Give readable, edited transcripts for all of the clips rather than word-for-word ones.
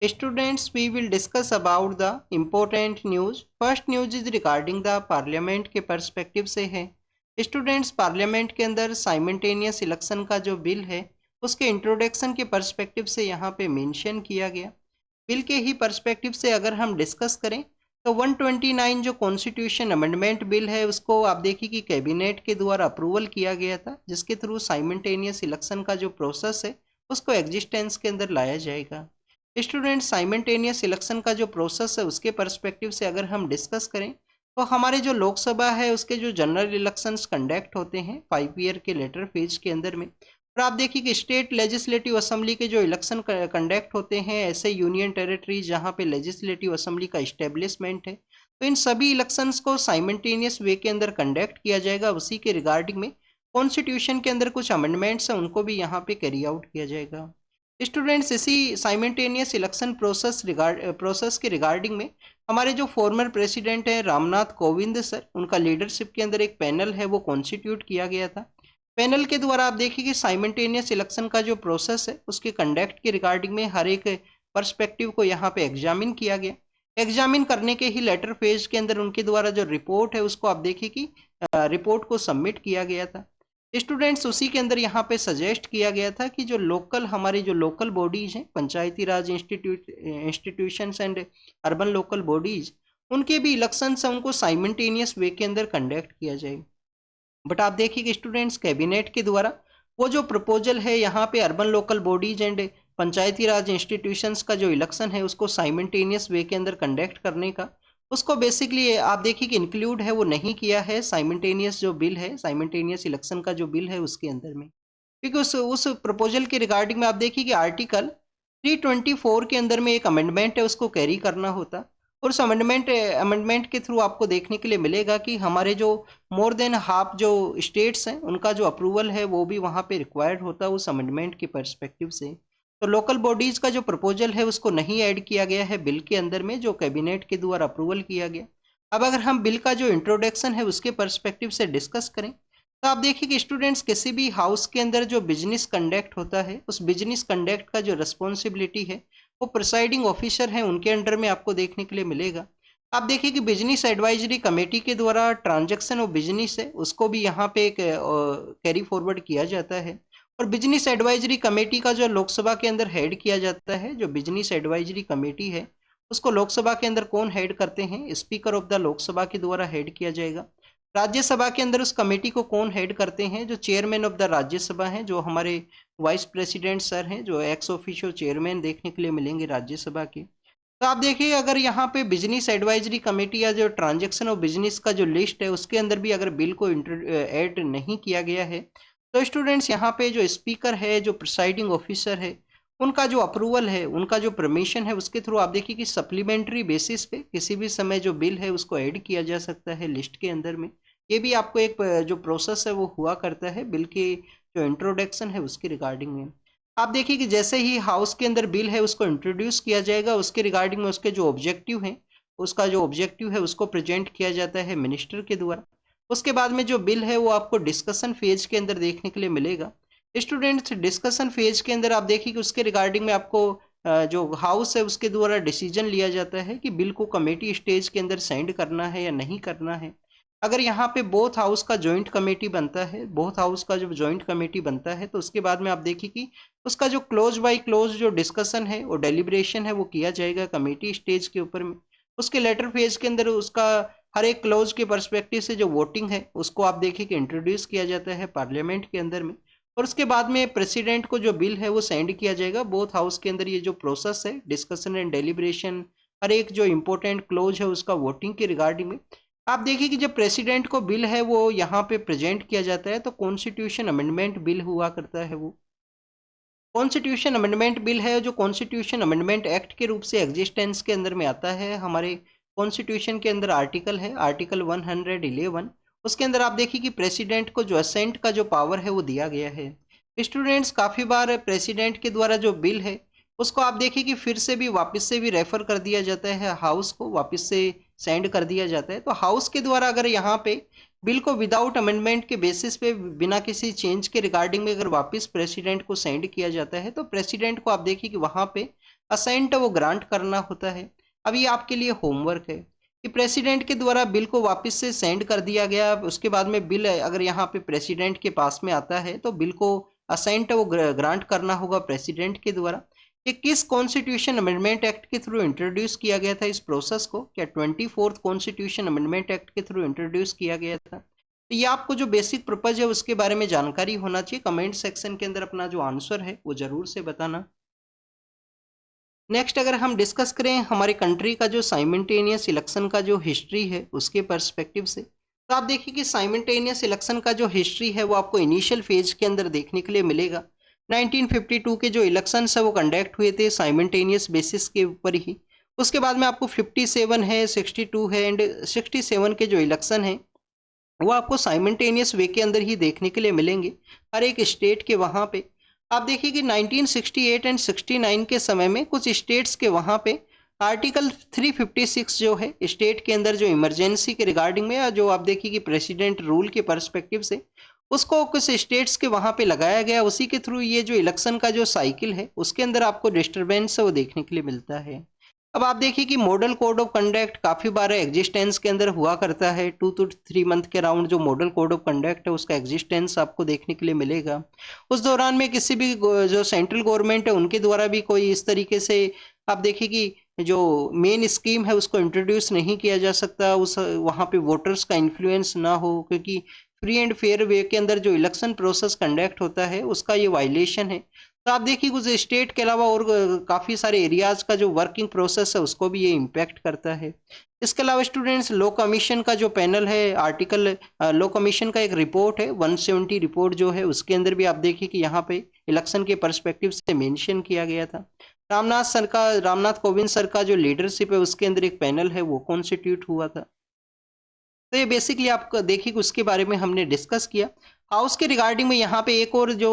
Students, we will discuss about the important news. First news is regarding the parliament के perspective से है। Students, parliament के अंदर simultaneous election का जो बिल है उसके इंट्रोडक्शन के पर्सपेक्टिव से यहाँ पे मेंशन किया गया। बिल के ही पर्सपेक्टिव से अगर हम डिस्कस करें तो 129 जो कॉन्स्टिट्यूशन अमेंडमेंट बिल है उसको आप देखिए कि कैबिनेट के द्वारा अप्रूवल किया गया था, जिसके थ्रू साइमल्टेनियस इलेक्शन का जो प्रोसेस है उसको एग्जिस्टेंस के अंदर लाया जाएगा। स्टूडेंट, साइमल्टेनियस इलेक्शन का जो प्रोसेस है उसके पर्सपेक्टिव से अगर हम डिस्कस करें तो हमारे जो लोकसभा है उसके जो जनरल इलेक्शंस कंडक्ट होते हैं 5 ईयर के लेटर फेज के अंदर में। और आप देखिए कि स्टेट लेजिस्लेटिव असेंबली के जो इलेक्शन कंडक्ट होते हैं ऐसे यूनियन टेरिटरीज जहाँ पे लेजिस्लेटिव असेंबली का इस्टेब्लिशमेंट है, तो इन सभी इलेक्शंस को साइमल्टेनियस वे के अंदर कंडक्ट किया जाएगा। उसी के रिगार्डिंग में कॉन्स्टिट्यूशन के अंदर कुछ अमेंडमेंट्स हैं उनको भी यहाँ पे कैरी आउट किया जाएगा। स्टूडेंट्स, इसी साइमल्टेनियस इलेक्शन प्रोसेस के रिगार्डिंग में हमारे जो फॉर्मर प्रेसिडेंट हैं रामनाथ कोविंद सर, उनका लीडरशिप के अंदर एक पैनल है वो कॉन्स्टिट्यूट किया गया था। पैनल के द्वारा आप देखिए कि साइमल्टेनियस इलेक्शन का जो प्रोसेस है उसके कंडक्ट के रिगार्डिंग में हर एक पर्सपेक्टिव को यहाँ पे एग्जामिन किया गया। एग्जामिन करने के ही लेटर फेज के अंदर उनके द्वारा जो रिपोर्ट है उसको आप देखिए कि रिपोर्ट को सबमिट किया गया था। स्टूडेंट्स, उसी के अंदर यहाँ पे सजेस्ट किया गया था कि जो हमारी जो लोकल बॉडीज हैं, Panchayati Raj institutions and urban local bodies, उनके भी इलेक्शंस हैं उनको साइमल्टेनियस वे के अंदर कंडक्ट किया जाए। बट आप देखिए कि स्टूडेंट्स, कैबिनेट के द्वारा वो जो प्रपोजल है यहाँ पे urban local bodies and Panchayati Raj institutions का जो इलेक्शन है उसको साइमल्टेनियस वे के अंदर कंडक्ट करने का, उसको बेसिकली आप देखिए कि इंक्लूड है वो नहीं किया है साइमल्टेनियस जो बिल है, साइमल्टेनियस इलेक्शन का जो बिल है उसके अंदर में। क्योंकि उस प्रपोजल के रिगार्डिंग में आप देखिए कि आर्टिकल 324 के अंदर में एक अमेंडमेंट है उसको कैरी करना होता। और उस अमेंडमेंट के थ्रू आपको देखने के लिए मिलेगा कि हमारे जो मोर देन हाफ जो स्टेट्स हैं उनका जो अप्रूवल है वो भी वहाँ पे रिक्वायर्ड होता उस अमेंडमेंट के पर्सपेक्टिव से। तो लोकल बॉडीज का जो प्रपोजल है उसको नहीं ऐड किया गया है बिल के अंदर में, जो कैबिनेट के द्वारा अप्रूवल किया गया। अब अगर हम बिल का जो इंट्रोडक्शन है उसके पर्सपेक्टिव से डिस्कस करें तो आप देखिए कि स्टूडेंट्स, किसी भी हाउस के अंदर जो बिजनेस कंडक्ट होता है उस बिजनेस कंडक्ट का जो रिस्पॉन्सिबिलिटी है वो प्रिसाइडिंग ऑफिसर है उनके अंडर में आपको देखने के लिए मिलेगा। आप देखिए कि बिजनेस एडवाइजरी कमेटी के द्वारा ट्रांजैक्शन ऑफ बिजनेस है उसको भी यहाँ पे कैरी फॉरवर्ड किया जाता है। और बिजनेस एडवाइजरी कमेटी का जो लोकसभा के अंदर हेड किया जाता है, जो बिजनेस एडवाइजरी कमेटी है उसको लोकसभा के अंदर कौन हेड करते हैं? स्पीकर ऑफ द लोकसभा के द्वारा हेड किया जाएगा। राज्यसभा के अंदर उस कमेटी को कौन हेड करते हैं? जो चेयरमैन ऑफ द राज्यसभा हैं, जो हमारे वाइस प्रेसिडेंट सर हैं, जो एक्स ऑफिशियो चेयरमैन देखने के लिए मिलेंगे राज्यसभा के। तो आप देखिए अगर यहाँ पे बिजनेस एडवाइजरी कमेटी या जो ट्रांजैक्शन ऑफ बिजनेस का जो लिस्ट है उसके अंदर भी अगर बिल को ऐड नहीं किया गया है तो स्टूडेंट्स यहाँ पे जो स्पीकर है, जो प्रिसाइडिंग ऑफिसर है, उनका जो अप्रूवल है, उनका जो परमिशन है उसके थ्रू आप देखिए कि सप्लीमेंट्री बेसिस पे किसी भी समय जो बिल है उसको ऐड किया जा सकता है लिस्ट के अंदर में। ये भी आपको एक जो प्रोसेस है वो हुआ करता है बिल के जो इंट्रोडक्शन है उसके रिगार्डिंग में। आप देखिए कि जैसे ही हाउस के अंदर बिल है उसको इंट्रोड्यूस किया जाएगा उसके रिगार्डिंग में उसके जो ऑब्जेक्टिव हैं, उसका जो ऑब्जेक्टिव है उसको प्रेजेंट किया जाता है मिनिस्टर के द्वारा। उसके बाद में जो बिल है वो आपको डिस्कशन फेज के अंदर देखने के लिए मिलेगा। स्टूडेंट्स, डिस्कशन फेज के अंदर आप देखिए कि उसके रिगार्डिंग में आपको जो हाउस है उसके द्वारा डिसीजन लिया जाता है कि बिल को कमेटी स्टेज के अंदर सेंड करना है या नहीं करना है। अगर यहाँ पे बोथ हाउस का जॉइंट कमेटी बनता है, बोथ हाउस का जब जॉइंट कमेटी बनता है तो उसके बाद में आप देखिए कि उसका जो क्लोज बाय क्लोज जो डिस्कशन है और डेलिब्रेशन है वो किया जाएगा कमेटी स्टेज के ऊपर में। उसके लेटर फेज के अंदर उसका हर एक क्लोज के पर्सपेक्टिव से जो वोटिंग है उसको आप देखिए कि इंट्रोड्यूस किया जाता है पार्लियामेंट के अंदर में। और उसके बाद में प्रेसिडेंट को जो बिल है वो सेंड किया जाएगा बोथ हाउस के अंदर। ये जो प्रोसेस है डिस्कशन एंड डेलिब्रेशन, हर एक जो इंपॉर्टेंट क्लोज है उसका वोटिंग के रिगार्डिंग में आप देखिए कि जब प्रेसिडेंट को बिल है वो यहाँ पे प्रेजेंट किया जाता है तो कॉन्स्टिट्यूशन अमेंडमेंट बिल हुआ करता है। वो कॉन्स्टिट्यूशन अमेंडमेंट बिल है जो कॉन्स्टिट्यूशन अमेंडमेंट एक्ट के रूप से एग्जिस्टेंस के अंदर में आता है। हमारे कॉन्स्टिट्यूशन के अंदर आर्टिकल है आर्टिकल 111, उसके अंदर आप देखिए कि प्रेसिडेंट को जो असेंट का जो पावर है वो दिया गया है। स्टूडेंट्स, काफ़ी बार प्रेसिडेंट के द्वारा जो बिल है उसको आप देखिए कि फिर से भी वापस से भी रेफर कर दिया जाता है, हाउस को वापस से सेंड कर दिया जाता है। तो हाउस के द्वारा अगर यहाँ पे बिल को विदाउट अमेंडमेंट के बेसिस पे बिना किसी चेंज के रिगार्डिंग में अगर वापस प्रेसिडेंट को सेंड किया जाता है तो प्रेसिडेंट को आप देखिए कि वहां पे असेंट वो ग्रांट करना होता है। अब ये आपके लिए होमवर्क है कि प्रेसिडेंट के द्वारा बिल को वापस से सेंड कर दिया गया, उसके बाद में बिल अगर यहाँ पे प्रेसिडेंट के पास में आता है तो बिल को असेंट वो ग्रांट करना होगा प्रेसिडेंट के द्वारा। ये किस कॉन्स्टिट्यूशन अमेंडमेंट एक्ट के थ्रू इंट्रोड्यूस किया गया था इस प्रोसेस को? क्या 24th कॉन्स्टिट्यूशन अमेंडमेंट एक्ट के थ्रू इंट्रोड्यूस किया गया था? तो ये आपको जो बेसिक पर्पज है उसके बारे में जानकारी होना चाहिए। कमेंट सेक्शन के अंदर अपना जो आंसर है वो जरूर से बताना। नेक्स्ट अगर हम डिस्कस करें हमारे कंट्री का जो साइमल्टेनियस इलेक्शन का जो हिस्ट्री है उसके पर्सपेक्टिव से, तो आप देखिए कि साइमल्टेनियस इलेक्शन का जो हिस्ट्री है वो आपको इनिशियल फेज के अंदर देखने के लिए मिलेगा। 1952 के जो इलेक्शन है वो कंडक्ट हुए थे साइमल्टेनियस बेसिस के ऊपर ही। उसके बाद में आपको 57 है, 62 है एंड 67 के जो इलेक्शन है वो आपको साइमल्टेनियस वे के अंदर ही देखने के लिए मिलेंगे हर एक स्टेट के वहाँ पे। आप देखिए कि 1968 एंड 69 के समय में कुछ स्टेट्स के वहाँ पे आर्टिकल 356 जो है स्टेट के अंदर जो इमरजेंसी के रिगार्डिंग में, या जो आप देखिए कि प्रेसिडेंट रूल के पर्सपेक्टिव से उसको कुछ स्टेट्स के वहाँ पे लगाया गया। उसी के थ्रू ये जो इलेक्शन का जो साइकिल है उसके अंदर आपको डिस्टर्बेंस है वो देखने के लिए मिलता है। अब आप देखिए कि मॉडल कोड ऑफ कंडक्ट काफ़ी बार एग्जिस्टेंस के अंदर हुआ करता है। 2 to 3 मंथ के राउंड जो मॉडल कोड ऑफ कंडक्ट है उसका एग्जिस्टेंस आपको देखने के लिए मिलेगा। उस दौरान में किसी भी जो सेंट्रल गवर्नमेंट है उनके द्वारा भी कोई इस तरीके से आप देखिए कि जो मेन स्कीम है उसको इंट्रोड्यूस नहीं किया जा सकता, उस वहाँ पे वोटर्स का इन्फ्लुएंस ना हो, क्योंकि फ्री एंड फेयर वे के अंदर जो इलेक्शन प्रोसेस कंडक्ट होता है उसका ये वायलेशन है। तो आप देखिए कुछ स्टेट के अलावा और काफ़ी सारे एरियाज का जो वर्किंग प्रोसेस है उसको भी ये इम्पैक्ट करता है। इसके अलावा स्टूडेंट्स लॉ कमीशन का जो पैनल है आर्टिकल लॉ कमीशन का एक रिपोर्ट है 170 रिपोर्ट जो है उसके अंदर भी आप देखिए कि यहाँ पे इलेक्शन के पर्सपेक्टिव से मेंशन किया गया था। रामनाथ कोविंद सर का जो लीडरशिप है उसके अंदर एक पैनल है वो कॉन्स्टिट्यूट हुआ था। तो ये बेसिकली आपको देखिए कि उसके बारे में हमने डिस्कस किया। हाउस के रिगार्डिंग में यहाँ पे एक और जो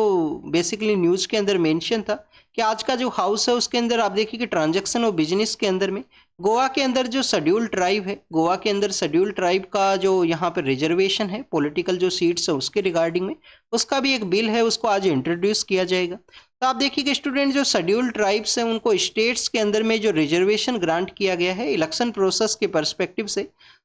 बेसिकली न्यूज़ के अंदर मेंशन था कि आज का जो हाउस है उसके अंदर आप देखिए कि ट्रांजैक्शन और बिजनेस के अंदर में गोवा के अंदर जो शेड्यूल ट्राइब है, गोवा के अंदर शेड्यूल ट्राइब का जो यहाँ पे रिजर्वेशन है पॉलिटिकल जो सीट्स है उसके रिगार्डिंग में उसका भी एक बिल है उसको आज इंट्रोड्यूस किया जाएगा। तो आप देखिए कि स्टूडेंट जो शेड्यूल ट्राइब्स हैं उनको स्टेट्स के अंदर में जो रिजर्वेशन ग्रांट किया गया है इलेक्शन प्रोसेस के पर्सपेक्टिव से,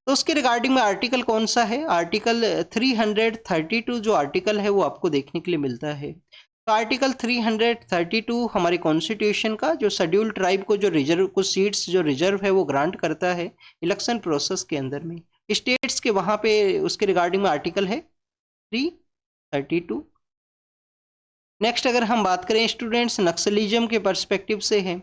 तो उसके रिगार्डिंग में आर्टिकल कौन सा है? आर्टिकल 332 जो आर्टिकल है वो आपको देखने के लिए मिलता है। तो आर्टिकल 332 हमारे कॉन्स्टिट्यूशन का जो शेड्यूल ट्राइब को जो रिजर्व कुछ सीट्स जो रिजर्व है वो ग्रांट करता है इलेक्शन प्रोसेस के अंदर में स्टेट्स के वहाँ पे, उसके रिगार्डिंग में आर्टिकल है 332। नेक्स्ट अगर हम बात करें स्टूडेंट्स नक्सलिज्म के पर्सपेक्टिव से है,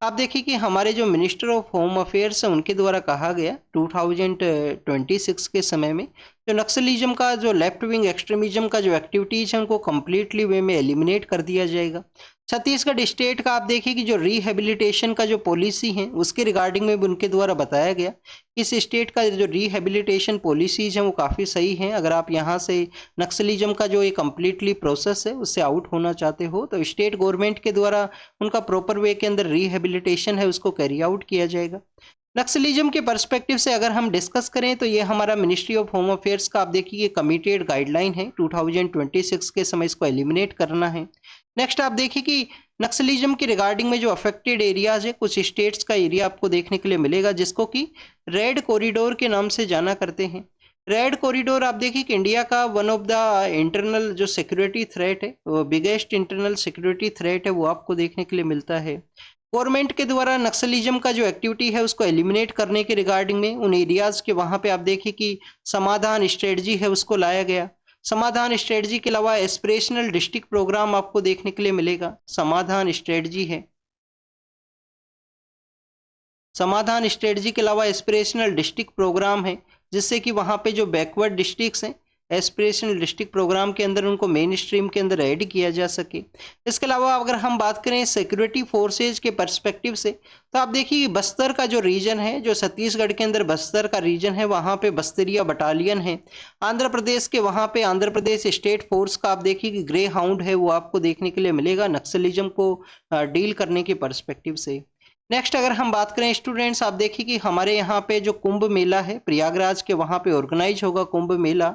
आप देखिए कि हमारे जो मिनिस्टर ऑफ होम अफेयर्स है उनके द्वारा कहा गया 2026 के समय में जो नक्सलिज्म का जो लेफ्ट विंग एक्सट्रीमिज्म का जो एक्टिविटीज है उनको कम्प्लीटली वे में एलिमिनेट कर दिया जाएगा। छत्तीसगढ़ स्टेट का आप देखिए कि जो रिहेबिलिटेशन का जो पॉलिसी है उसके रिगार्डिंग में भी उनके द्वारा बताया गया इस स्टेट का जो रिहेबिलिटेशन पॉलिसीज हैं वो काफ़ी सही हैं। अगर आप यहाँ से नक्सलिज्म का जो ये कम्प्लीटली प्रोसेस है उससे आउट होना चाहते हो तो स्टेट गवर्नमेंट के द्वारा उनका प्रॉपर वे के अंदर रिहेबिलिटेशन है उसको कैरी आउट किया जाएगा। नक्सलिज्म के पर्सपेक्टिव से अगर हम डिस्कस करें तो ये हमारा मिनिस्ट्री ऑफ होम अफेयर्स का आप देखिए कमिटेड गाइडलाइन है 2026 के समय इसको एलिमिनेट करना है। नेक्स्ट आप देखिए कि नक्सलिज्म के रिगार्डिंग में जो अफेक्टेड एरियाज है कुछ स्टेट्स का एरिया आपको देखने के लिए मिलेगा जिसको कि रेड कॉरिडोर के नाम से जाना करते हैं। रेड कॉरिडोर आप देखिए कि इंडिया का वन ऑफ द इंटरनल जो सिक्योरिटी थ्रेट है वो बिगेस्ट इंटरनल सिक्योरिटी थ्रेट है वो आपको देखने के लिए मिलता है। गवर्नमेंट के द्वारा नक्सलिज्म का जो एक्टिविटी है उसको एलिमिनेट करने के रिगार्डिंग में उन एरियाज के वहाँ पे आप देखिए कि समाधान स्ट्रेटजी है उसको लाया गया। समाधान स्ट्रेटजी के अलावा एस्पिरेशनल डिस्ट्रिक्ट प्रोग्राम आपको देखने के लिए मिलेगा। समाधान स्ट्रेटजी है, समाधान स्ट्रेटजी के अलावा एस्पिरेशनल डिस्ट्रिक्ट प्रोग्राम है जिससे कि वहाँ पे जो बैकवर्ड डिस्ट्रिक्ट्स हैं एस्पिरेशनल डिस्ट्रिक्ट प्रोग्राम के अंदर उनको मेन स्ट्रीम के अंदर ऐड किया जा सके। इसके अलावा अगर हम बात करें सिक्योरिटी फोर्सेज के पर्सपेक्टिव से तो आप देखिए बस्तर का जो रीजन है जो छत्तीसगढ़ के अंदर बस्तर का रीजन है वहाँ पे बस्तरिया बटालियन है। आंध्र प्रदेश के वहाँ पे आंध्र प्रदेश स्टेट फोर्स का आप देखिए कि ग्रे हाउंड है वो आपको देखने के लिए मिलेगा नक्सलिज्म को डील करने के पर्सपेक्टिव से। नेक्स्ट अगर हम बात करें स्टूडेंट्स, आप देखिए कि हमारे यहाँ पे जो कुंभ मेला है प्रयागराज के, वहाँ पे ऑर्गेनाइज होगा कुंभ मेला,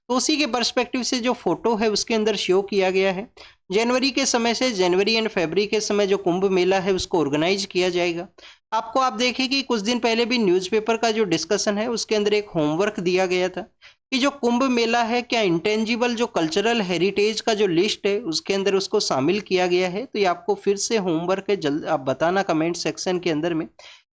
तो उसी के पर्सपेक्टिव से जो फोटो है उसके अंदर शो किया गया है। जनवरी के समय से, जनवरी एंड फरवरी के समय जो कुंभ मेला है उसको ऑर्गेनाइज किया जाएगा। आपको आप देखिए कि कुछ दिन पहले भी न्यूज़पेपर का जो डिस्कशन है उसके अंदर एक होमवर्क दिया गया था कि जो कुंभ मेला है क्या इंटेंजिबल जो कल्चरल हेरिटेज का जो लिस्ट है उसके अंदर उसको शामिल किया गया है। तो ये आपको फिर से होमवर्क है, जल्द आप बताना कमेंट सेक्शन के अंदर में,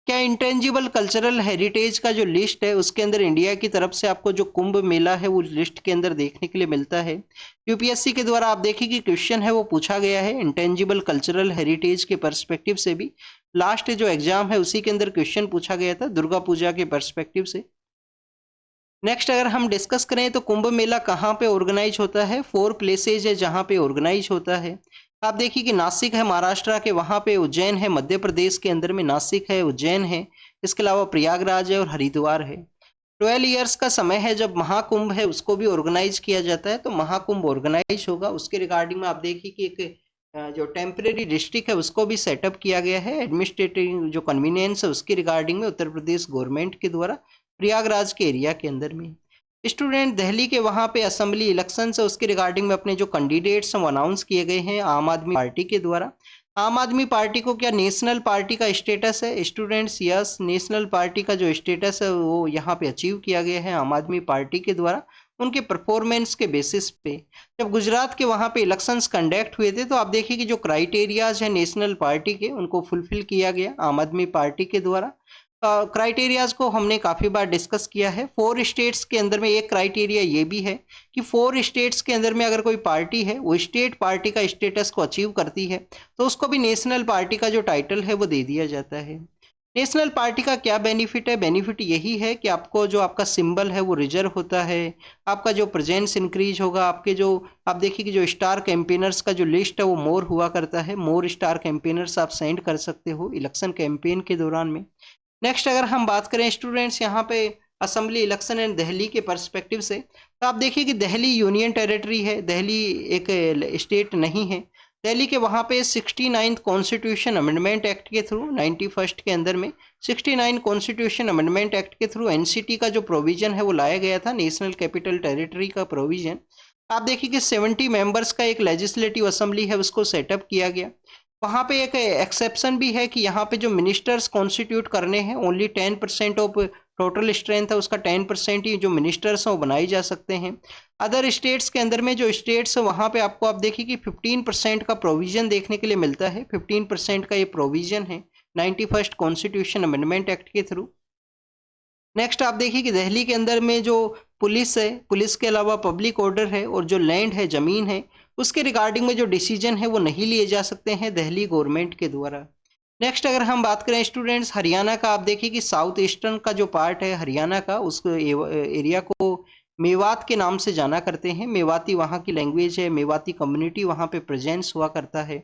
क्या इंटेंजिबल कल्चरल हेरिटेज का जो लिस्ट है उसके अंदर इंडिया की तरफ से आपको जो कुंभ मेला है वो लिस्ट के अंदर देखने के लिए मिलता है। यूपीएससी के द्वारा आप देखिए कि क्वेश्चन है वो पूछा गया है इंटेंजिबल कल्चरल हेरिटेज के पर्सपेक्टिव से भी। लास्ट जो एग्जाम है उसी के अंदर क्वेश्चन पूछा गया था दुर्गा पूजा के पर्सपेक्टिव से। नेक्स्ट अगर हम डिस्कस करें तो कुंभ मेला कहाँ पे ऑर्गेनाइज होता है, 4 प्लेसेज है जहाँ पे ऑर्गेनाइज होता है। आप देखिए कि नासिक है महाराष्ट्र के, वहाँ पे उज्जैन है मध्य प्रदेश के अंदर में, नासिक है, उज्जैन है, इसके अलावा प्रयागराज है और हरिद्वार है। 12 ईयर्स का समय है जब महाकुंभ है उसको भी ऑर्गेनाइज किया जाता है, तो महाकुंभ ऑर्गेनाइज होगा। उसके रिगार्डिंग में आप देखिए कि एक जो टेम्परेरी डिस्ट्रिक्ट है उसको भी सेटअप किया गया है, एडमिनिस्ट्रेटिव जो कन्वीनियंस है उसके रिगार्डिंग में उत्तर प्रदेश गवर्नमेंट के द्वारा प्रयागराज के एरिया के अंदर में। स्टूडेंट दिल्ली के वहाँ पे असेंबली इलेक्शन है उसके रिगार्डिंग में अपने जो कैंडिडेट्स हैं वो अनाउंस किए गए हैं आम आदमी पार्टी के द्वारा। आम आदमी पार्टी को क्या नेशनल पार्टी का स्टेटस है स्टूडेंट्स? यस, नेशनल पार्टी का जो स्टेटस है वो यहाँ पे अचीव किया गया है आम आदमी पार्टी के द्वारा उनके परफॉर्मेंस के बेसिस पे। जब गुजरात के वहाँ पे इलेक्शंस कंडक्ट हुए थे तो आप देखिए कि जो क्राइटेरियाज है नेशनल पार्टी के उनको फुलफिल किया गया आम आदमी पार्टी के द्वारा। क्राइटेरियाज को हमने काफ़ी बार डिस्कस किया है। 4 स्टेट्स के अंदर में एक क्राइटेरिया ये भी है कि 4 स्टेट्स के अंदर में अगर कोई पार्टी है वो स्टेट पार्टी का स्टेटस को अचीव करती है तो उसको भी नेशनल पार्टी का जो टाइटल है वो दे दिया जाता है। नेशनल पार्टी का क्या बेनिफिट है? बेनिफिट यही है कि आपको जो आपका सिंबल है वो रिजर्व होता है, आपका जो प्रेजेंस इंक्रीज होगा, आपके जो आप देखिए कि जो स्टार कैंपेनर्स का जो लिस्ट है वो मोर हुआ करता है, मोर स्टार कैंपेनर्स आप सेंड कर सकते हो इलेक्शन कैंपेन के दौरान में। नेक्स्ट अगर हम बात करें स्टूडेंट्स यहाँ पे असेंबली इलेक्शन एंड दिल्ली के पर्सपेक्टिव से, तो आप देखिए कि दिल्ली यूनियन टेरिटरी है, दिल्ली एक स्टेट नहीं है। दिल्ली के वहाँ पे 69 कॉन्स्टिट्यूशन अमेंडमेंट एक्ट के थ्रू 91 के अंदर में 69 कॉन्स्टिट्यूशन अमेंडमेंट एक्ट के थ्रू एनसीटी का जो प्रोविजन है वो लाया गया था, नेशनल कैपिटल टेरिटरी का प्रोविजन। आप देखिए कि 70 मेंबर्स का एक लेजिस्लेटिव असेंबली है उसको सेटअप किया गया। वहाँ पे एक एक्सेप्शन भी है कि यहाँ पे जो मिनिस्टर्स कॉन्स्टिट्यूट करने हैं ओनली 10% ऑफ टोटल स्ट्रेंथ है उसका 10% ही जो मिनिस्टर्स हैं वो बनाए जा सकते हैं। अदर स्टेट्स के अंदर में जो स्टेट्स है वहाँ पे आपको आप देखिए कि 15% का प्रोविजन देखने के लिए मिलता है, 15% का ये प्रोविजन है 91 कॉन्स्टिट्यूशन अमेंडमेंट एक्ट के थ्रू। नेक्स्ट आप देखिए कि दिल्ली के अंदर में जो पुलिस है, पुलिस के अलावा पब्लिक ऑर्डर है और जो लैंड है, ज़मीन है, उसके रिगार्डिंग में जो डिसीजन है वो नहीं लिए जा सकते हैं दिल्ली गवर्नमेंट के द्वारा। नेक्स्ट अगर हम बात करें स्टूडेंट्स हरियाणा का, आप देखिए कि साउथ ईस्टर्न का जो पार्ट है हरियाणा का उस एरिया को मेवात के नाम से जाना करते हैं। मेवाती वहाँ की लैंग्वेज है, मेवाती कम्युनिटी वहाँ पे प्रेजेंस हुआ करता है।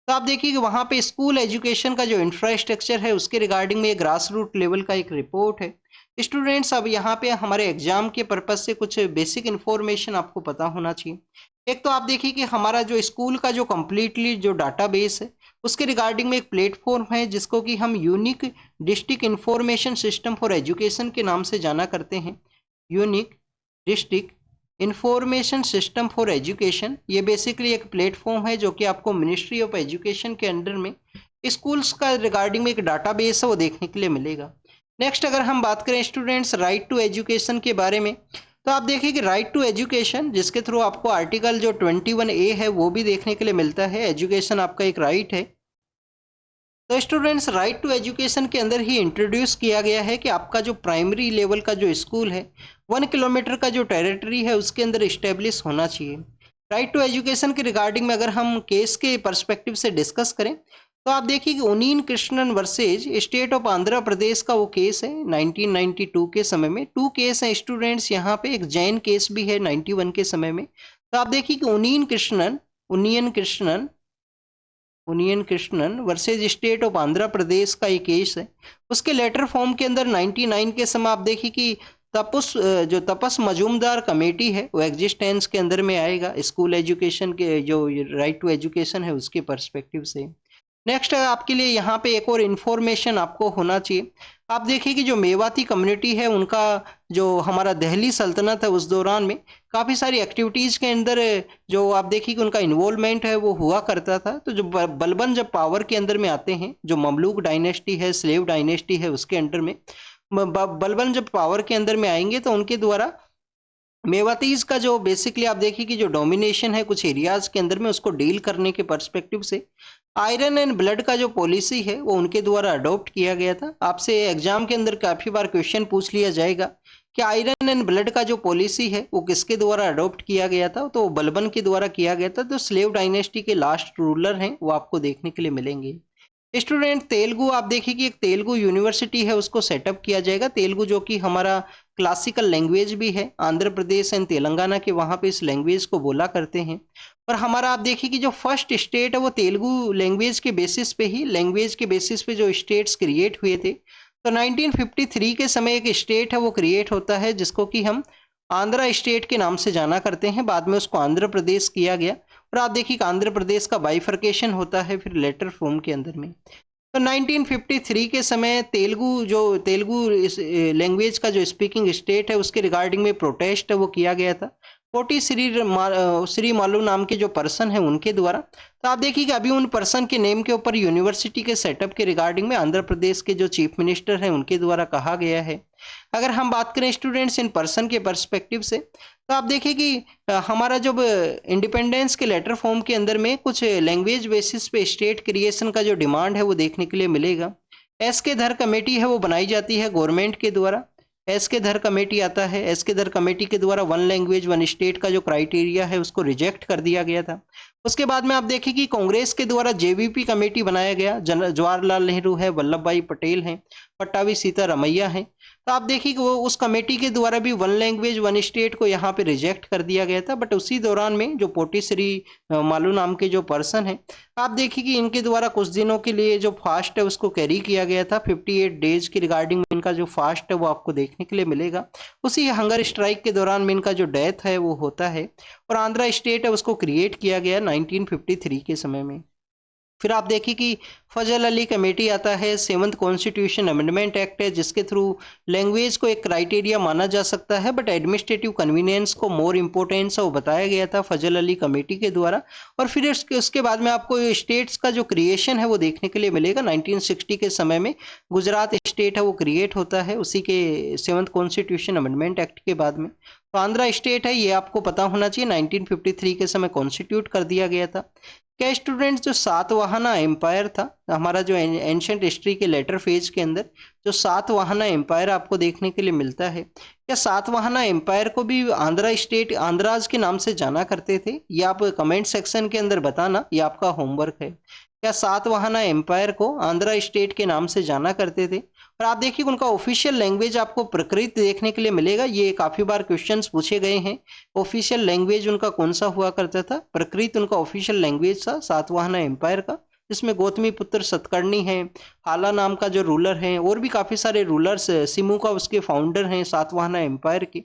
तो आप देखिए कि वहाँ पे स्कूल एजुकेशन का जो इंफ्रास्ट्रक्चर है उसके रिगार्डिंग में ग्रास रूट लेवल का एक रिपोर्ट है। स्टूडेंट्स अब यहाँ पे हमारे एग्जाम के पर्पज से कुछ बेसिक इन्फॉर्मेशन आपको पता होना चाहिए। एक तो आप देखिए कि हमारा जो स्कूल का जो कम्प्लीटली जो डाटाबेस है उसके रिगार्डिंग में एक प्लेटफॉर्म है जिसको कि हम unique district information system for education के नाम से जाना करते हैं। Unique district information system for education, ये बेसिकली एक प्लेटफॉर्म है जो कि आपको मिनिस्ट्री ऑफ एजुकेशन के अंडर में स्कूल्स का रिगार्डिंग में एक डाटाबेस है वो देखने के लिए मिलेगा। नेक्स्ट अगर हम बात करें स्टूडेंट्स राइट टू एजुकेशन के बारे में, तो आप देखिए कि राइट टू एजुकेशन जिसके थ्रू आपको आर्टिकल जो 21A है वो भी देखने के लिए मिलता है। एजुकेशन आपका एक राइट है। तो स्टूडेंट्स राइट टू एजुकेशन के अंदर ही इंट्रोड्यूस किया गया है कि आपका जो प्राइमरी लेवल का जो स्कूल है 1 किलोमीटर का जो टेरिटरी है उसके अंदर इस्टेब्लिश होना चाहिए। राइट टू एजुकेशन के रिगार्डिंग में अगर हम केस के पर्सपेक्टिव से डिस्कस करें तो आप देखिए कि Unni Krishnan versus state of Andhra Pradesh का वो केस है 1992 के समय में। 2 केस हैं स्टूडेंट्स, यहाँ पे एक जैन केस भी है 91 के समय में। तो आप देखिए कि Unni Krishnan versus state of Andhra Pradesh का ये केस है। उसके लेटर फॉर्म के अंदर 99 के समय आप देखिए कि तपस मजूमदार कमेटी है वो एग्जिस्टेंस के अंदर में आएगा स्कूल एजुकेशन के जो राइट टू एजुकेशन है उसके पर्सपेक्टिव से। नेक्स्ट आपके लिए यहाँ पे एक और इन्फॉर्मेशन आपको होना चाहिए। आप देखिए कि जो मेवाती कम्युनिटी है उनका जो हमारा दिल्ली सल्तनत है उस दौरान में काफ़ी सारी एक्टिविटीज़ के अंदर जो आप देखिए कि उनका इन्वॉल्वमेंट है वो हुआ करता था। तो जो बलबन जब पावर के अंदर में आते हैं, जो ममलूक डायनेस्टी है, स्लेव डायनेस्टी है, उसके अंडर में बलबन जब पावर के अंदर में आएंगे तो उनके द्वारा मेवातीज का जो बेसिकली आप देखिए कि जो डोमिनेशन है कुछ एरियाज के अंदर में उसको डील करने के पर्सपेक्टिव से आयरन एंड ब्लड का जो पॉलिसी है वो उनके द्वारा अडॉप्ट किया गया था। आपसे एग्जाम के अंदर काफी बार क्वेश्चन पूछ लिया जाएगा कि आयरन एंड ब्लड का जो पॉलिसी है वो किसके द्वारा अडॉप्ट किया गया था, तो बलबन के द्वारा किया गया था। तो स्लेव डायनेस्टी के लास्ट रूलर हैं वो आपको देखने के लिए मिलेंगे। स्टूडेंट तेलुगु आप देखिए कि एक तेलुगु यूनिवर्सिटी है उसको सेटअप किया जाएगा। तेलुगु जो कि हमारा क्लासिकल लैंग्वेज भी है, आंध्र प्रदेश एंड तेलंगाना के वहाँ पे इस लैंग्वेज को बोला करते हैं। और हमारा आप देखिए कि जो फर्स्ट स्टेट है वो तेलुगु लैंग्वेज के बेसिस पे ही लैंग्वेज के बेसिस पे जो स्टेट्स क्रिएट हुए थे। तो 1953 के समय एक स्टेट है वो क्रिएट होता है जिसको कि हम आंध्रा स्टेट के नाम से जाना करते हैं। बाद में उसको आंध्र प्रदेश किया गया और आप देखिए कि आंध्र प्रदेश का बाइफर्केशन होता है फिर लेटर फॉर्म के अंदर में। तो 1953 के समय तेलुगु लैंग्वेज का जो स्पीकिंग स्टेट है उसके रिगार्डिंग में प्रोटेस्ट है वो किया गया था कोटी श्री मालू नाम के जो पर्सन है उनके द्वारा। तो आप देखिए कि अभी उन पर्सन के नेम के ऊपर यूनिवर्सिटी के सेटअप के रिगार्डिंग में आंध्र प्रदेश के जो चीफ मिनिस्टर हैं उनके द्वारा कहा गया है। अगर हम बात करें स्टूडेंट्स इन पर्सन के पर्सपेक्टिव से तो आप देखिए कि हमारा जब इंडिपेंडेंस के लेटर फॉर्म के अंदर में कुछ लैंग्वेज बेसिस पे स्टेट क्रिएशन का जो डिमांड है वो देखने के लिए मिलेगा। एस के धर कमेटी है वो बनाई जाती है गवर्नमेंट के द्वारा। एस के धर कमेटी आता है, एस के धर कमेटी के द्वारा वन लैंग्वेज वन स्टेट का जो क्राइटेरिया है उसको रिजेक्ट कर दिया गया था। उसके बाद में आप देखिए कि कांग्रेस के द्वारा जेवीपी कमेटी बनाया गया, जवाहरलाल नेहरू है, वल्लभ भाई पटेल हैं, पट्टाभी सीतारमैया हैं। तो आप देखिए कि वो उस कमेटी के द्वारा भी वन लैंग्वेज वन स्टेट को यहाँ पे रिजेक्ट कर दिया गया था। बट उसी दौरान में जो पोटीश्री मालू नाम के जो पर्सन है आप देखिए कि इनके द्वारा कुछ दिनों के लिए जो फास्ट है उसको कैरी किया गया था। 58 डेज की रिगार्डिंग में इनका जो फास्ट है वो आपको देखने के लिए मिलेगा। उसी हंगर स्ट्राइक के दौरान में इनका जो डेथ है वो होता है और आंध्रा स्टेट है उसको क्रिएट किया गया 1953 के समय में। फिर आप देखिए कि फजल अली कमेटी आता है, सेवंथ कॉन्स्टिट्यूशन अमेंडमेंट एक्ट है जिसके थ्रू लैंग्वेज को एक क्राइटेरिया माना जा सकता है बट एडमिनिस्ट्रेटिव कन्वीनियंस को मोर इम्पोर्टेंस है वो बताया गया था फजल अली कमेटी के द्वारा। और फिर उसके बाद में आपको स्टेट्स का जो क्रिएशन है वो देखने के लिए मिलेगा। 1960 के समय में गुजरात स्टेट है वो क्रिएट होता है उसी के सेवंथ कॉन्स्टिट्यूशन अमेंडमेंट एक्ट के बाद में। तो आंध्रा स्टेट है ये आपको पता होना चाहिए 1953 के समय कॉन्स्टिट्यूट कर दिया गया था। क्या स्टूडेंट्स जो सातवाहना एम्पायर था हमारा जो एंशंट हिस्ट्री के लेटर फेज के अंदर जो सातवाहना एम्पायर आपको देखने के लिए मिलता है, क्या सातवाहना एम्पायर को भी आंध्रा स्टेट आंध्राज के नाम से जाना करते थे? ये आप कमेंट सेक्शन के अंदर बताना, ये आपका होमवर्क है। क्या सातवाहना एम्पायर को आंध्रा स्टेट के नाम से जाना करते थे? और आप देखिए उनका ऑफिशियल लैंग्वेज आपको प्रकृत देखने के लिए मिलेगा। ये काफी बार क्वेश्चंस पूछे गए हैं। ऑफिशियल लैंग्वेज उनका कौन सा हुआ करता था? प्रकृत उनका ऑफिशियल लैंग्वेज था सातवाहना एम्पायर का, जिसमें गौतमी पुत्र सतकर्णी हैं, हाला नाम का जो रूलर हैं और भी काफी सारे रूलर्स, सिमू का उसके फाउंडर हैं सातवाहना एम्पायर के।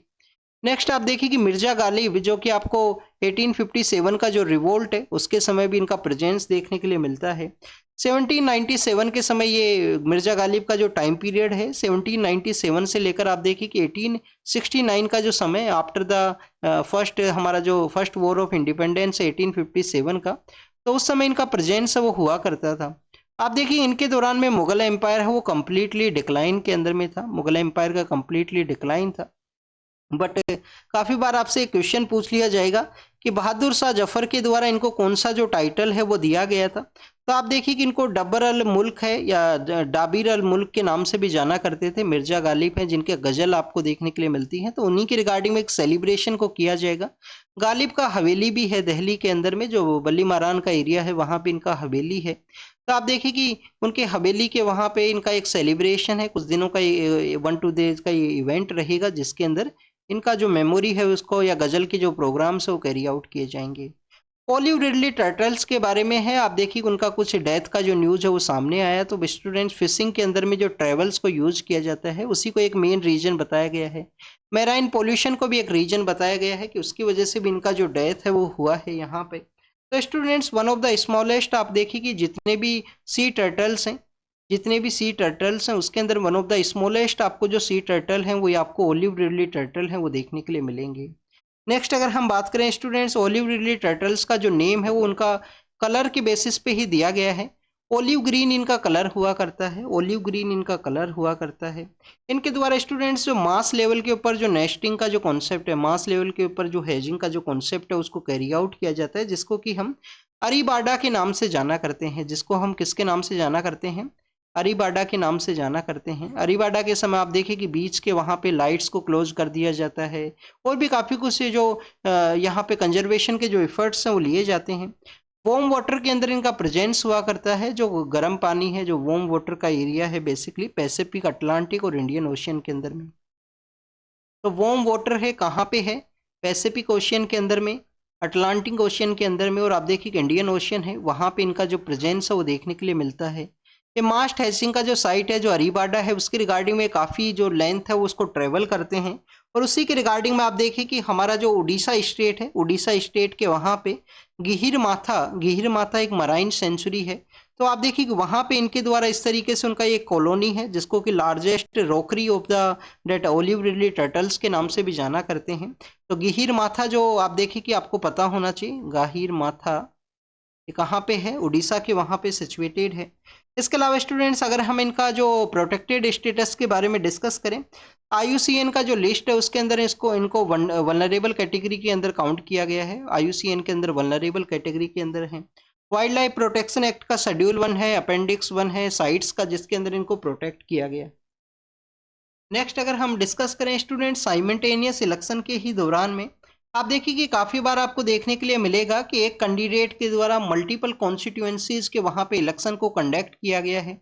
नेक्स्ट आप देखिए कि मिर्जा गालिब जो कि आपको 1857 का जो रिवोल्ट है उसके समय भी इनका प्रेजेंस देखने के लिए मिलता है। 1797 के समय ये मिर्जा गालिब का जो टाइम पीरियड है 1797 से लेकर आप देखिए कि 1869 का जो समय आफ्टर द फर्स्ट हमारा जो फर्स्ट वॉर ऑफ इंडिपेंडेंस 1857 का, तो उस समय इनका प्रेजेंस है वो हुआ करता था। आप देखिए इनके दौरान में मुगल एम्पायर है वो कम्प्लीटली डिक्लाइन के अंदर में था, मुगल एम्पायर का कम्प्लीटली डिक्लाइन था। बट काफी बार आपसे एक क्वेश्चन पूछ लिया जाएगा कि बहादुर शाह जफर के द्वारा इनको कौन सा जो टाइटल है वो दिया गया था। तो आप देखिए कि इनको डब्बर अल मुल्क है या डाबिर अल मुल्क के नाम से भी जाना करते थे। मिर्जा गालिब हैं जिनके गजल आपको देखने के लिए मिलती हैं, तो उन्हीं के रिगार्डिंग में एक सेलिब्रेशन को किया जाएगा। गालिब का हवेली भी है दिल्ली के अंदर में, जो बल्ली मारान का एरिया है वहाँ पे इनका हवेली है। तो आप देखिए कि उनके हवेली के वहाँ पे इनका एक सेलिब्रेशन है, कुछ दिनों का 1-2 डेज का ये इवेंट रहेगा जिसके अंदर इनका जो मेमोरी है उसको या गजल के जो प्रोग्राम्स है वो कैरी आउट किए जाएंगे। ऑलिव रिडली टर्टल्स के बारे में है, आप देखिए उनका कुछ डेथ का जो न्यूज़ है वो सामने आया। तो स्टूडेंट्स फिशिंग के अंदर में जो ट्रेवल्स को यूज किया जाता है उसी को एक मेन रीजन बताया गया है। मैराइन पोल्यूशन को भी एक रीजन बताया गया है कि उसकी वजह से भी इनका जो डेथ है वो हुआ है यहाँ पे। तो students one of the smallest आप देखिए कि जितने भी सी टर्टल्स हैं उसके अंदर वन ऑफ द स्मॉलेस्ट आपको जो सी टर्टल हैं वो आपको ओलिव रिडली टर्टल हैं वो देखने के लिए मिलेंगे। नेक्स्ट अगर हम बात करें स्टूडेंट्स ओलिव रिडली टर्टल्स का जो नेम है वो उनका कलर के बेसिस पे ही दिया गया है। ओलिव ग्रीन इनका कलर हुआ करता है, ओलिव ग्रीन इनका कलर हुआ करता है। इनके द्वारा स्टूडेंट्स जो मास लेवल के ऊपर जो नेस्टिंग का जो कॉन्सेप्ट है, मास लेवल के ऊपर जो हेजिंग का जो कॉन्सेप्ट है उसको कैरी आउट किया जाता है, जिसको कि हम अरीबाडा के नाम से जाना करते हैं। जिसको हम किसके नाम से जाना करते हैं? अरीबाडा के नाम से जाना करते हैं। अरीबाडा के समय आप देखिए कि बीच के वहाँ पे लाइट्स को क्लोज कर दिया जाता है और भी काफ़ी कुछ जो यहाँ पे कंजर्वेशन के जो एफर्ट्स हैं वो लिए जाते हैं। वार्म वाटर के अंदर इनका प्रेजेंस हुआ करता है। जो गर्म पानी है, जो वार्म वाटर का एरिया है बेसिकली पैसिफिक, अटलांटिक और इंडियन ओशियन के अंदर में। तो वार्म वाटर है कहाँ पे है? पैसिफिक ओशियन के अंदर में, अटलांटिक ओशियन के अंदर में, और आप देखिए कि इंडियन ओशियन है वहाँ पे इनका जो प्रेजेंस है वो देखने के लिए मिलता है। ये मास्ट हैचिंग का जो साइट है जो अरीबाडा है उसके रिगार्डिंग में काफ़ी जो लेंथ है वो उसको ट्रेवल करते हैं। और उसी के रिगार्डिंग में आप देखिए कि हमारा जो उड़ीसा स्टेट है, उड़ीसा स्टेट के वहाँ पे गिहिर माथा एक मराइन सेंचुरी है। तो आप देखिए कि वहाँ पे इनके द्वारा इस तरीके से उनका एक कॉलोनी है जिसको कि largest rookery of the date olive ridley turtles के नाम से भी जाना करते हैं। तो गिहिर माथा जो आप देखिए कि आपको पता होना चाहिए, गाहिर माथा ये कहाँ पे है? उड़ीसा के वहाँ पे सिचुएटेड है। इसके अलावा स्टूडेंट्स अगर हम इनका जो प्रोटेक्टेड स्टेटस के बारे में डिस्कस करें, IUCN का जो लिस्ट है उसके अंदर इनको वल्नरेबल कैटेगरी के अंदर काउंट किया गया है। IUCN के अंदर वल्नरेबल कैटेगरी के अंदर है। वाइल्ड लाइफ प्रोटेक्शन एक्ट का शेड्यूल 1 है, अपेंडिक्स 1 है साइट्स का, जिसके अंदर इनको प्रोटेक्ट किया गया। नेक्स्ट अगर हम डिस्कस करें स्टूडेंट साइमल्टेनियस इलेक्शन के ही दौरान में, आप देखिए कि काफ़ी बार आपको देखने के लिए मिलेगा कि एक कैंडिडेट के द्वारा मल्टीपल कॉन्स्टिट्यूएंसीज के वहाँ पे इलेक्शन को कंडक्ट किया गया है।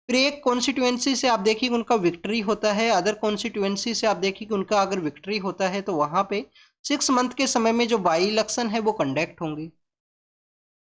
फिर एक कॉन्स्टिट्यूएंसी से आप देखिए कि उनका विक्ट्री होता है, अदर कॉन्स्टिट्यूएंसी से आप देखिए कि उनका अगर विक्ट्री होता है तो वहाँ पे 6 मंथ के समय में जो बाई इलेक्शन है वो कंडक्ट होंगे।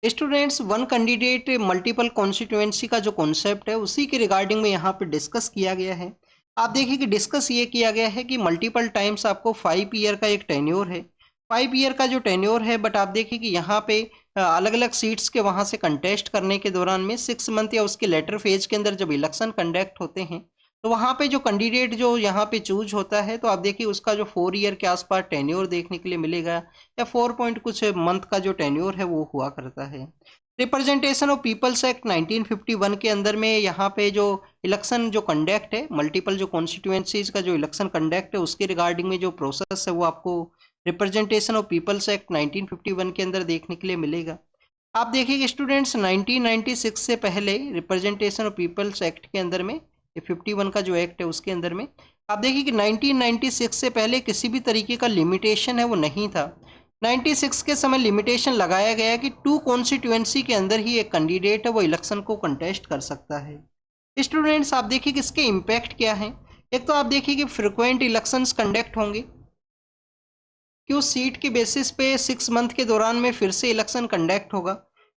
Students one candidate multiple constituency का जो कॉन्सेप्ट है उसी के रिगार्डिंग में यहाँ पे डिस्कस किया गया है। आप देखिए कि डिस्कस ये किया गया है कि मल्टीपल टाइम्स आपको 5 ईयर का एक टेन्योर है, 5 ईयर का जो टेन्योर है, बट आप देखिए कि यहाँ पे अलग अलग सीट्स के वहाँ से कंटेस्ट करने के दौरान में 6 मंथ या उसके लेटर फेज के अंदर जब इलेक्शन कंडक्ट होते हैं तो वहाँ पे जो कैंडिडेट जो यहाँ पे चूज होता है तो आप देखिए उसका जो 4 ईयर के आसपास टेन्योर देखने के लिए मिलेगा या 4 पॉइंट कुछ मंथ का जो टेन्योर है वो हुआ करता है। रिप्रेजेंटेशन ऑफ पीपल्स एक्ट 1951 के अंदर में यहाँ पे जो इलेक्शन जो कंडक्ट है, मल्टीपल जो कॉन्स्टिट्यूएंसीज का जो इलेक्शन कंडक्ट है उसके रिगार्डिंग में जो प्रोसेस है वो आपको रिप्रेजेंटेशन ऑफ पीपल्स एक्ट 1951 के अंदर देखने के लिए मिलेगा। आप देखिए कि स्टूडेंट्स 1996 से पहले रिप्रेजेंटेशन ऑफ पीपल्स एक्ट के अंदर में, ये 51 का जो एक्ट है उसके अंदर में आप देखिए कि 1996 से पहले किसी भी तरीके का लिमिटेशन है वो नहीं था। 96 के समय लिमिटेशन लगाया गया कि 2 कॉन्स्टिट्यूएंसी के अंदर ही एक कैंडिडेट है वो इलेक्शन को कंटेस्ट कर सकता है। स्टूडेंट्स आप देखिए कि इसके इम्पैक्ट क्या है। एक तो आप देखिए कि फ्रिक्वेंट इलेक्शंस कंडक्ट होंगे कि उस सीट के बेसिस पे 6 मंथ के दौरान में फिर से इलेक्शन कंडक्ट होगा।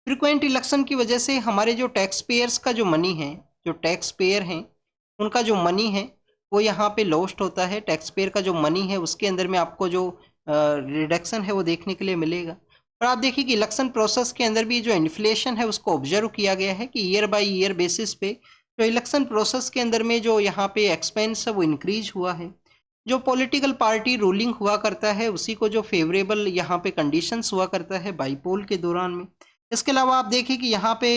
फ्रिक्वेंट इलेक्शन की वजह से हमारे जो टैक्स पेयर्स का जो मनी है, जो टैक्स पेयर हैं उनका जो मनी है वो यहाँ पे लॉस्ट होता है। टैक्स पेयर का जो मनी है उसके अंदर में आपको जो रिडक्शन है वो देखने के लिए मिलेगा। और आप देखिए कि इलेक्शन प्रोसेस के अंदर भी जो इन्फ्लेशन है उसको ऑब्जर्व किया गया है कि ईयर बाय ईयर बेसिस पे जो इलेक्शन प्रोसेस के अंदर में जो यहाँ पे एक्सपेंस है वो इंक्रीज हुआ है। जो पॉलिटिकल पार्टी रूलिंग हुआ करता है उसी को जो फेवरेबल यहाँ पे कंडीशंस हुआ करता है बाईपोल के दौरान में। इसके अलावा आप देखिए कि यहाँ पे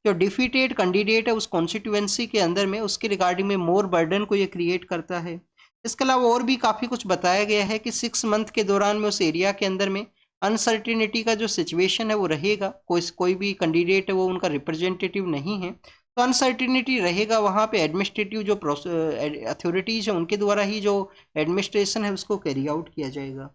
जो डिफीटेड कैंडिडेट है उस कॉन्स्टिट्यूएंसी के अंदर में उसके रिगार्डिंग में मोर बर्डन को ये क्रिएट करता है। इसके अलावा और भी काफ़ी कुछ बताया गया है कि 6 मंथ के दौरान में उस एरिया के अंदर में अनसर्टिनिटी का जो सिचुएशन है वो रहेगा। कोई भी कैंडिडेट है वो उनका रिप्रेजेंटेटिव नहीं है तो अनसर्टिनिटी रहेगा। वहाँ पे एडमिनिस्ट्रेटिव जो अथॉरिटीज़ है उनके द्वारा ही जो एडमिनिस्ट्रेशन है उसको कैरी आउट किया जाएगा।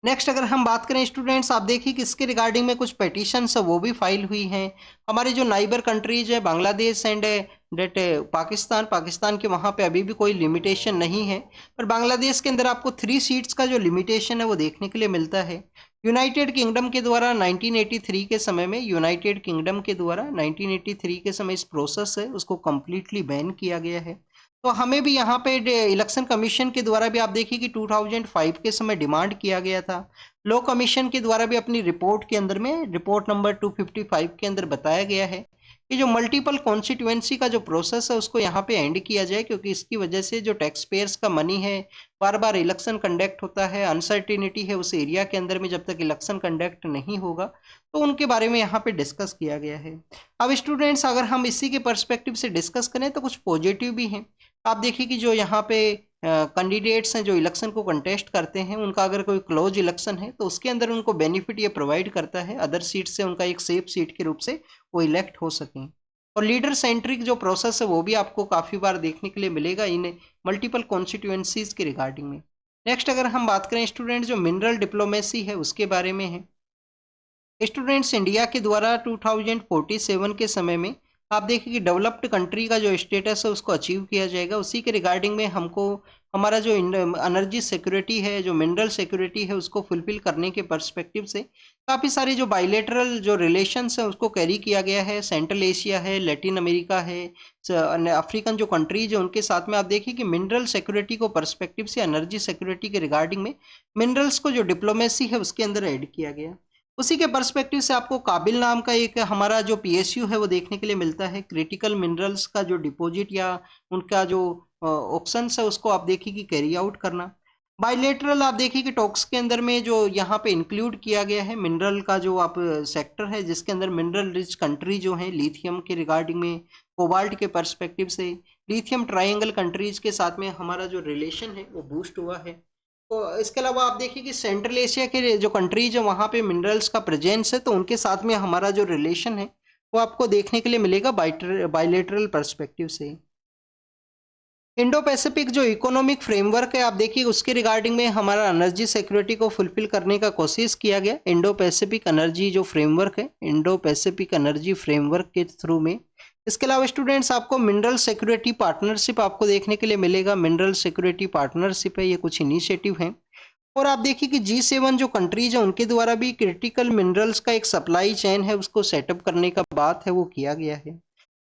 नेक्स्ट अगर हम बात करें स्टूडेंट्स आप देखिए कि इसके रिगार्डिंग में कुछ पेटिशंस है वो भी फाइल हुई हैं। हमारे जो नाइबर कंट्रीज है बांग्लादेश एंड डेट पाकिस्तान के वहाँ पे अभी भी कोई लिमिटेशन नहीं है, पर बांग्लादेश के अंदर आपको 3 सीट्स का जो लिमिटेशन है वो देखने के लिए मिलता है। यूनाइटेड किंगडम के द्वारा 1983 के समय में यूनाइटेड किंगडम के द्वारा 1983 के समय इस प्रोसेस है उसको कम्प्लीटली बैन किया गया है। तो हमें भी यहाँ पे इलेक्शन कमीशन के द्वारा भी आप देखिए कि 2005 के समय डिमांड किया गया था। लॉ कमीशन के द्वारा भी अपनी रिपोर्ट के अंदर में रिपोर्ट नंबर 255 के अंदर बताया गया है कि जो मल्टीपल कॉन्स्टिट्यूएंसी का जो प्रोसेस है उसको यहाँ पे एंड किया जाए, क्योंकि इसकी वजह से जो टैक्स पेयर्स का मनी है, बार बार इलेक्शन कंडक्ट होता है, अनसर्टिनिटी है उस एरिया के अंदर में, जब तक इलेक्शन कंडक्ट नहीं होगा, तो उनके बारे में यहाँ पे डिस्कस किया गया है। अब स्टूडेंट्स अगर हम इसी के पर्सपेक्टिव से डिस्कस करें तो कुछ पॉजिटिव भी हैं। आप देखिए कि जो यहाँ पे कैंडिडेट्स हैं जो इलेक्शन को कंटेस्ट करते हैं, उनका अगर कोई क्लोज इलेक्शन है तो उसके अंदर उनको बेनिफिट ये प्रोवाइड करता है, अदर सीट से उनका एक सेफ सीट के रूप से वो इलेक्ट हो सकें। और लीडर सेंट्रिक जो प्रोसेस है वो भी आपको काफ़ी बार देखने के लिए मिलेगा इन मल्टीपल कॉन्स्टिट्यूएंसीज के रिगार्डिंग में। नेक्स्ट अगर हम बात करें स्टूडेंट जो मिनरल डिप्लोमेसी है उसके बारे में है। स्टूडेंट्स इंडिया के द्वारा 2047 के समय में आप देखिए कि डेवलप्ड कंट्री का जो स्टेटस है उसको अचीव किया जाएगा। उसी के रिगार्डिंग में हमको हमारा जो एनर्जी सिक्योरिटी है, जो मिनरल सिक्योरिटी है, उसको फुलफिल करने के पर्सपेक्टिव से काफ़ी सारे जो बायलैटरल जो रिलेशंस है उसको कैरी किया गया है। सेंट्रल एशिया है, लैटिन अमेरिका है, अफ्रीकन जो कंट्रीज है उनके साथ में आप देखिए कि मिनरल सिक्योरिटी को पर्सपेक्टिव से एनर्जी सिक्योरिटी के रिगार्डिंग में मिनरल्स को जो डिप्लोमेसी है उसके अंदर ऐड किया गया। उसी के पर्सपेक्टिव से आपको काबिल नाम का एक हमारा जो पीएसयू है वो देखने के लिए मिलता है। क्रिटिकल मिनरल्स का जो डिपॉजिट या उनका जो ऑप्शंस है उसको आप देखिए कि कैरी आउट करना। बायलेटरल आप देखिए कि टॉक्स के अंदर में जो यहाँ पे इंक्लूड किया गया है मिनरल का जो आप सेक्टर है, जिसके अंदर मिनरल रिच कंट्री जो है लिथियम के रिगार्डिंग में, कोबाल्ट के पर्सपेक्टिव से लिथियम ट्रायंगल कंट्रीज के साथ में हमारा जो रिलेशन है वो बूस्ट हुआ है। तो इसके अलावा आप देखिए कि सेंट्रल एशिया के जो कंट्रीज है वहाँ पे मिनरल्स का प्रेजेंस है, तो उनके साथ में हमारा जो रिलेशन है वो आपको देखने के लिए मिलेगा बायलेटरल पर्सपेक्टिव से। इंडो पैसिफिक जो इकोनॉमिक फ्रेमवर्क है आप देखिए उसके रिगार्डिंग में हमारा एनर्जी सिक्योरिटी को फुलफिल करने का कोशिश किया गया। इंडो पैसिफिक एनर्जी जो फ्रेमवर्क है, इंडो पैसिफिक एनर्जी फ्रेमवर्क के थ्रू में। इसके अलावा स्टूडेंट्स आपको मिनरल सिक्योरिटी पार्टनरशिप आपको देखने के लिए मिलेगा। मिनरल सिक्योरिटी पार्टनरशिप है, ये कुछ इनिशिएटिव हैं। और आप देखिए कि G7 जो कंट्रीज है उनके द्वारा भी क्रिटिकल मिनरल्स का एक सप्लाई चेन है उसको सेटअप करने का बात है वो किया गया है।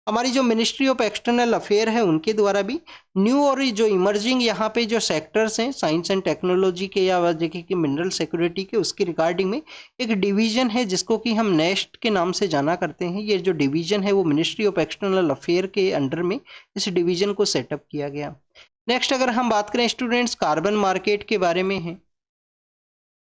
हमारी जो मिनिस्ट्री ऑफ एक्सटर्नल अफेयर है उनके द्वारा भी न्यू और जो इमर्जिंग यहाँ पे जो सेक्टर्स हैं साइंस एंड टेक्नोलॉजी के या देखिए कि मिनरल सिक्योरिटी के, उसके रिगार्डिंग में एक डिवीजन है जिसको कि हम नेस्ट के नाम से जाना करते हैं। ये जो डिवीजन है वो मिनिस्ट्री ऑफ एक्सटर्नल अफेयर के अंडर में इस डिवीजन को सेटअप किया गया। नेक्स्ट अगर हम बात करें स्टूडेंट्स कार्बन मार्केट के बारे में है।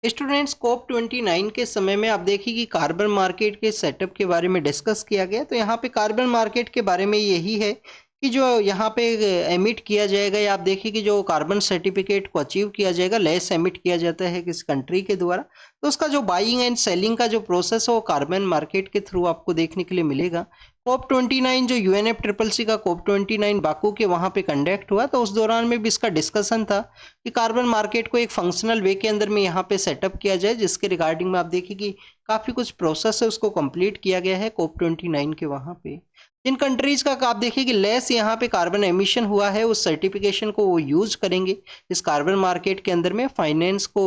स्टूडेंट्स COP29 के समय में आप देखिए कि कार्बन मार्केट के सेटअप के बारे में डिस्कस किया गया। तो यहाँ पे कार्बन मार्केट के बारे में यही है कि जो यहाँ पे एमिट किया जाएगा या आप देखिए कि जो कार्बन सर्टिफिकेट को अचीव किया जाएगा, लेस एमिट किया जाता है किस कंट्री के द्वारा, तो उसका जो बाइंग एंड सेलिंग का जो प्रोसेस है वो कार्बन मार्केट के थ्रू आपको देखने के लिए मिलेगा। COP29 जो UNFCCC का COP29 बाकू के वहाँ पे कंडक्ट हुआ, तो उस दौरान में भी इसका डिस्कशन था कि कार्बन मार्केट को एक फंक्शनल वे के अंदर में यहाँ पे सेटअप किया जाए, जिसके रिगार्डिंग में आप देखिए कि काफ़ी कुछ प्रोसेस है उसको कंप्लीट किया गया है COP29 के वहाँ पे। जिन कंट्रीज का आप देखिए कि लेस यहाँ पे कार्बन एमिशन हुआ है उस सर्टिफिकेशन को वो यूज करेंगे इस कार्बन मार्केट के अंदर में फाइनेंस को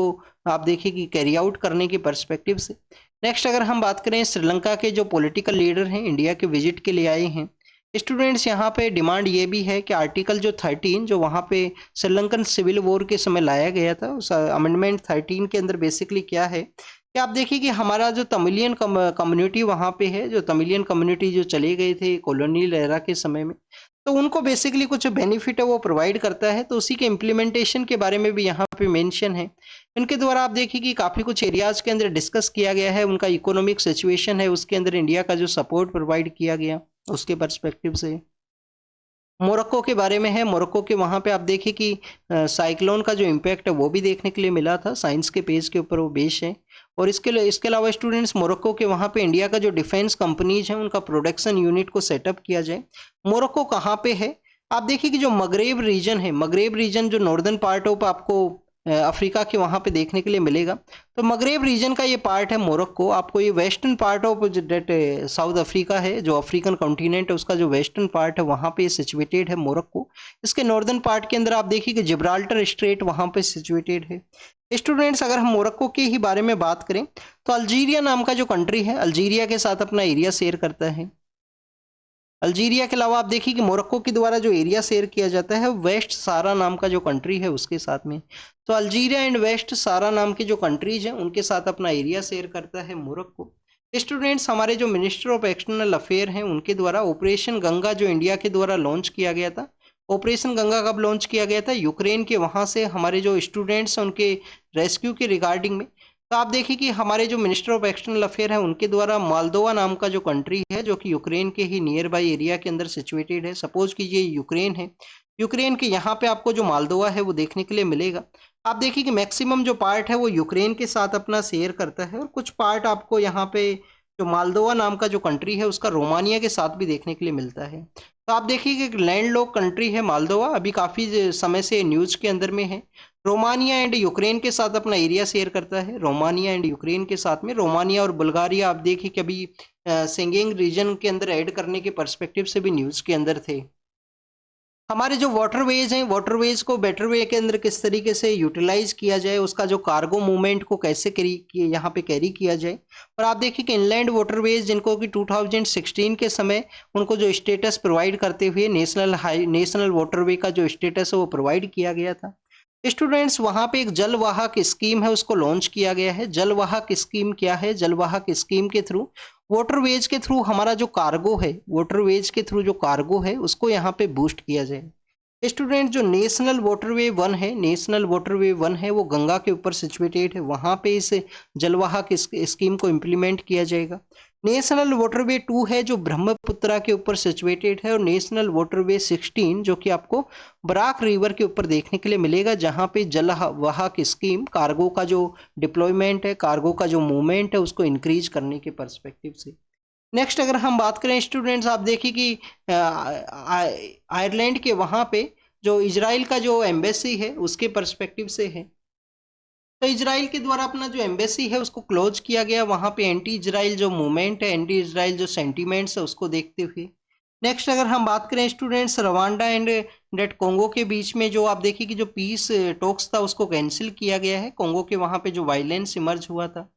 आप देखिए कि कैरी आउट करने के पर्सपेक्टिव से। नेक्स्ट अगर हम बात करें श्रीलंका के जो पॉलिटिकल लीडर हैं इंडिया के विजिट के लिए आए हैं। स्टूडेंट्स यहाँ पे डिमांड ये भी है कि आर्टिकल जो 13 जो वहाँ पे श्रीलंकन सिविल वॉर के समय लाया गया था, उस अमेंडमेंट 13 के अंदर बेसिकली क्या है कि आप देखिए कि हमारा जो तमिलियन कम्युनिटी वहाँ पे है, जो तमिलियन कम्युनिटी जो चले गए थे कॉलोनियल एरा के समय में, तो उनको बेसिकली कुछ बेनिफिट है वो प्रोवाइड करता है। तो उसी के इम्प्लीमेंटेशन के बारे में भी यहाँ पे मेंशन है। इनके द्वारा आप देखिए कि काफ़ी कुछ एरियाज के अंदर डिस्कस किया गया है, उनका इकोनॉमिक सिचुएशन है उसके अंदर इंडिया का जो सपोर्ट प्रोवाइड किया गया उसके पर्सपेक्टिव से। मोरक्को के बारे में है। मोरक्को के वहाँ पे आप देखिए कि साइक्लोन का जो इम्पैक्ट है वो भी देखने के लिए मिला था, साइंस के पेज के ऊपर वो बेस है। और इसके अलावा स्टूडेंट्स मोरक्को के वहाँ पे इंडिया का जो डिफेंस कंपनीज हैं उनका प्रोडक्शन यूनिट को सेटअप किया जाए। मोरक्को कहाँ पे है, आप देखिए कि जो मगरेब रीजन है, मगरेब रीजन जो नॉर्दर्न पार्ट ऑफ आपको अफ्रीका के वहाँ पे देखने के लिए मिलेगा। तो मगरेब रीजन का ये पार्ट है मोरक्को। आपको ये western part of that South Africa है, जो अफ्रीकन कॉन्टिनेंट है उसका जो वेस्टर्न पार्ट है वहाँ पे सिचुएटेड है मोरक्को। इसके नॉर्दर्न पार्ट के अंदर आप देखिए कि जिब्राल्टर स्ट्रेट वहाँ पे सिचुएटेड है। स्टूडेंट्स अगर हम मोरक्को के ही बारे में बात करें तो अल्जीरिया नाम का जो कंट्री है, अल्जीरिया के साथ अपना एरिया शेयर करता है। अल्जीरिया के अलावा आप देखिए कि मोरक्को के द्वारा जो एरिया शेयर किया जाता है वेस्ट सारा नाम का जो कंट्री है उसके साथ में। तो अल्जीरिया एंड वेस्ट सारा नाम के जो कंट्रीज हैं उनके साथ अपना एरिया शेयर करता है मोरक्को। स्टूडेंट्स, हमारे जो मिनिस्टर ऑफ एक्सटर्नल अफेयर हैं उनके द्वारा ऑपरेशन गंगा जो इंडिया के द्वारा लॉन्च किया गया था, ऑपरेशन गंगा कब लॉन्च किया गया था? यूक्रेन के वहाँ से हमारे जो स्टूडेंट्स हैं उनके रेस्क्यू के रिगार्डिंग में। तो आप देखिए कि हमारे जो मिनिस्टर ऑफ एक्सटर्नल अफेयर है उनके द्वारा मालदोवा नाम का जो कंट्री है जो कि यूक्रेन के ही नियर बाई एरिया के अंदर सिचुएटेड है, सपोज कीजिए यूक्रेन है, यूक्रेन के यहाँ पे आपको जो मालदोवा है वो देखने के लिए मिलेगा। आप देखिए कि मैक्सिमम जो पार्ट है वो यूक्रेन के साथ अपना शेयर करता है और कुछ पार्ट आपको यहाँ पे जो मालदोवा नाम का जो कंट्री है उसका रोमानिया के साथ भी देखने के लिए मिलता है। तो आप देखिए कि एक लैंडलॉक कंट्री है मालदोवा, अभी काफ़ी समय से न्यूज़ के अंदर में है। रोमानिया एंड यूक्रेन के साथ अपना एरिया शेयर करता है, रोमानिया एंड यूक्रेन के साथ में। रोमानिया और बुल्गारिया आप देखिए कि अभी सेंगेंग रीजन के अंदर ऐड करने के पर्सपेक्टिव से भी न्यूज़ के अंदर थे। हमारे जो वाटरवेज हैं, वाटरवेज को बेटर वे के अंदर किस तरीके से यूटिलाइज किया जाए, उसका जो कार्गो मूवमेंट को कैसे यहाँ पे कैरी किया जाए। और आप देखिए कि इनलैंड वाटरवेज जिनको कि 2016 के समय उनको जो स्टेटस प्रोवाइड करते हुए नेशनल वाटरवे का जो स्टेटस है वो प्रोवाइड किया गया था। स्टूडेंट्स, वहाँ पे एक जलवाहक स्कीम है उसको लॉन्च किया गया है। जलवाहक स्कीम क्या है? जलवाहक स्कीम के थ्रू वाटरवेज के थ्रू हमारा जो कार्गो है, वाटरवेज के थ्रू जो कार्गो है उसको यहाँ पे बूस्ट किया जाए। स्टूडेंट, जो नेशनल वाटरवे 1 है, नेशनल वाटरवे 1 है वो गंगा के ऊपर सिचुएटेड है, वहाँ पे इस जलवाहक स्कीम को इम्प्लीमेंट किया जाएगा। नेशनल वाटरवे 2 है जो ब्रह्मपुत्रा के ऊपर सिचुएटेड है, और नेशनल वाटरवे 16 जो कि आपको बराक रिवर के ऊपर देखने के लिए मिलेगा, जहाँ पे जलवाहक स्कीम कार्गो का जो डिप्लॉयमेंट है, कार्गो का जो मूवमेंट है उसको इंक्रीज करने के पर्सपेक्टिव से। नेक्स्ट अगर हम बात करें स्टूडेंट्स, आप देखिए कि आयरलैंड के वहाँ पे जो इजराइल का जो एम्बेसी है उसके पर्सपेक्टिव से है। तो इजराइल के द्वारा अपना जो एम्बेसी है उसको क्लोज किया गया, वहाँ पे एंटी इजराइल जो मूवमेंट है, एंटी इजराइल जो सेंटीमेंट्स है उसको देखते हुए। नेक्स्ट अगर हम बात करें students, Rwanda and that Congo के बीच में जो आप देखिए कि जो पीस टॉक्स था उसको कैंसिल किया गया है, कोंगो के वहाँ पे जो वायलेंस इमर्ज हुआ था।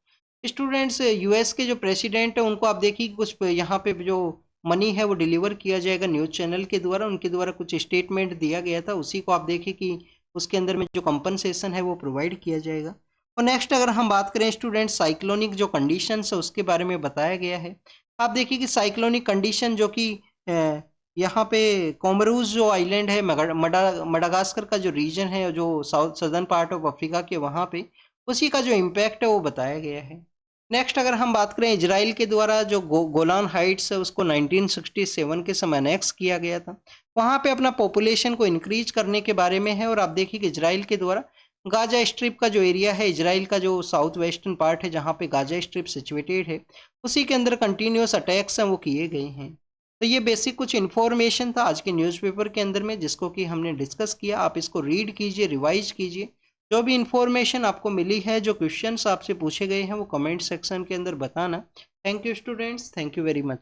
स्टूडेंट्स, यूएस के जो प्रेसिडेंट है उनको आप देखिए कुछ यहाँ पे जो मनी है वो डिलीवर किया जाएगा न्यूज़ चैनल के द्वारा, उनके द्वारा कुछ स्टेटमेंट दिया गया था, उसी को आप देखिए कि उसके अंदर में जो कंपनसेशन है वो प्रोवाइड किया जाएगा। और नेक्स्ट अगर हम बात करें स्टूडेंट, साइक्लोनिक जो कंडीशंस है उसके बारे में बताया गया है। आप देखिए कि साइक्लोनिक कंडीशन जो कि यहाँ पे कोमरूज जो आइलैंड है, मडागास्कर का जो रीजन है जो सदर्न पार्ट ऑफ अफ्रीका के वहाँ पे, उसी का जो इम्पैक्ट है वो बताया गया है। नेक्स्ट अगर हम बात करें इजराइल के द्वारा जो गोलान हाइट्स है उसको 1967 के समय अनेक्स किया गया था, वहाँ पे अपना पॉपुलेशन को इंक्रीज करने के बारे में है। और आप देखिए कि इजराइल के द्वारा गाजा स्ट्रिप का जो एरिया है, इजराइल का जो साउथ वेस्टर्न पार्ट है जहाँ पे गाजा स्ट्रिप सिचुएटेड है, उसी के अंदर कंटिन्यूस अटैक्स हैं वो किए गए हैं। तो ये बेसिक कुछ इन्फॉर्मेशन था आज के न्यूज़पेपर के अंदर में जिसको कि हमने डिस्कस किया। आप इसको रीड कीजिए, रिवाइज कीजिए, जो भी इन्फॉर्मेशन आपको मिली है, जो क्वेश्चंस आपसे पूछे गए हैं वो कमेंट सेक्शन के अंदर बताना। Thank you students, thank you very much.